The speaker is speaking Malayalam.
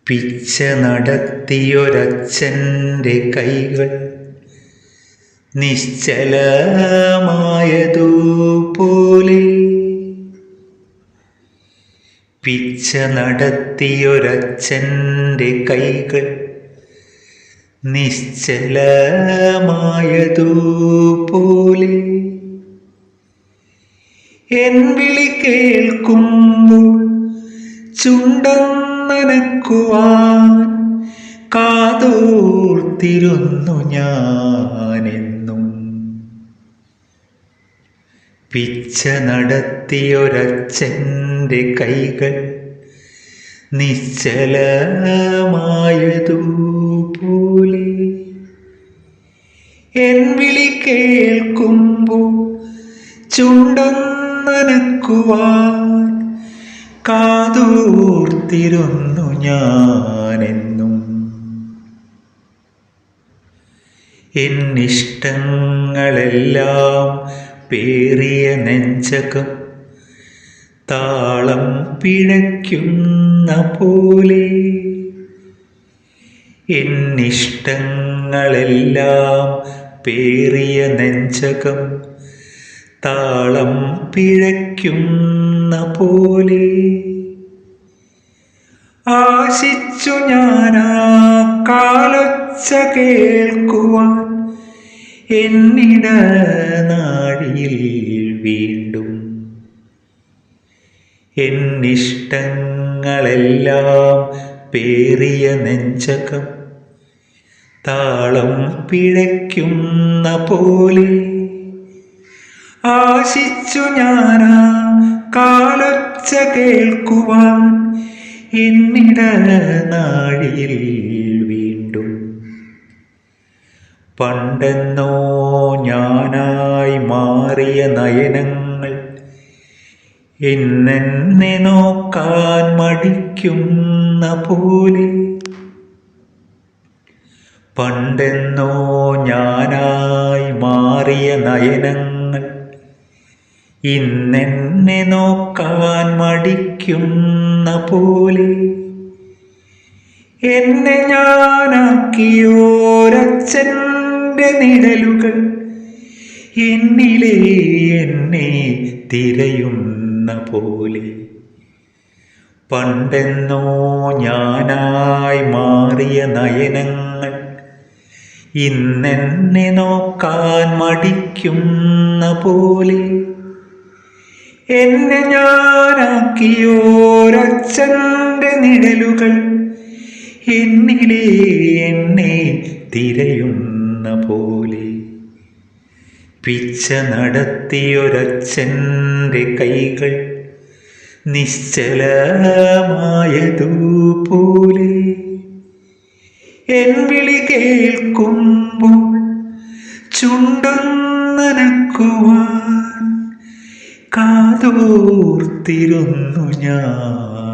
പിച്ച നടത്തിയൊരച്ഛൻ്റെ കൈകൾ നിശ്ചലമായതുപോലെ. പിച്ച നടത്തിയൊരച്ഛൻ്റെ കൈകൾ നിശ്ചലമായതുപോലെ. എൻ വിളി കേൾക്കുമ്പോൾ ചുണ്ടനക്കുവാൻ കാതോർത്തിരുന്നു ഞാനെന്നും. പിച്ച നടത്തിയൊരച്ഛൻ്റെ കൈകൾ നിശ്ചലമായതുപോലെ. എൻ വിളി കേൾക്കുമ്പോൾ ചുണ്ടനക്കുവാൻ കാതോർത്തിരുന്നു ഞാനെന്നും. എന്നിഷ്ടങ്ങളെല്ലാം പേറിയ നെഞ്ചകം താളം പിഴയ്ക്കുന്ന പോലെ. എന്നിഷ്ടങ്ങളെല്ലാം പേറിയ നെഞ്ചകം താളം പിഴയ്ക്കുന്ന പോലെ. ആശിച്ചു ഞാനാ കാലൊച്ച കേൾക്കുവാൻ എന്നിടനാഴിയിൽ വീണ്ടും. എന്നിഷ്ടങ്ങളെല്ലാം പേറിയ നെഞ്ചകം താളം പിഴയ്ക്കുന്ന പോലെ. ആശിച്ചു ഞാനാ കാലൊച്ച കേൾക്കുവാൻ എന്നിടനാഴിയിൽ വീണ്ടും. പണ്ടെന്നോ ഞാനായി മാറിയ നയനങ്ങൾ എന്നെ നോക്കാൻ മടിക്കുന്ന പോലെ. പണ്ടെന്നോ ഞാനായി മാറിയ നയനങ്ങൾ ഇന്നെന്നെ നോക്കാൻ മടിക്കുന്ന പോലെ. എന്നെ ഞാനാക്കിയോരച്ഛൻ്റെ നിഴലുകൾ എന്നിലെ എന്നെ തിരയുന്ന പോലെ. പണ്ടെന്നോ ഞാനായി മാറിയ നയനങ്ങൾ ഇന്നെന്നെ നോക്കാൻ മടിക്കുന്ന പോലെ. എന്നെ ഞാനാക്കിയോരച്ഛൻ്റെ നിഴലുകൾ എന്നിലെ എന്നെ തിരയുന്ന പോലെ. പിച്ച നടത്തിയൊരച്ഛൻ്റെ കൈകൾ നിശ്ചലമായതുപോലെ. എൻ വിളി കേൾക്കുമ്പോൾ ചുണ്ടനക്കുവാൻ കാതോർത്തിരുന്നു ഞാൻ.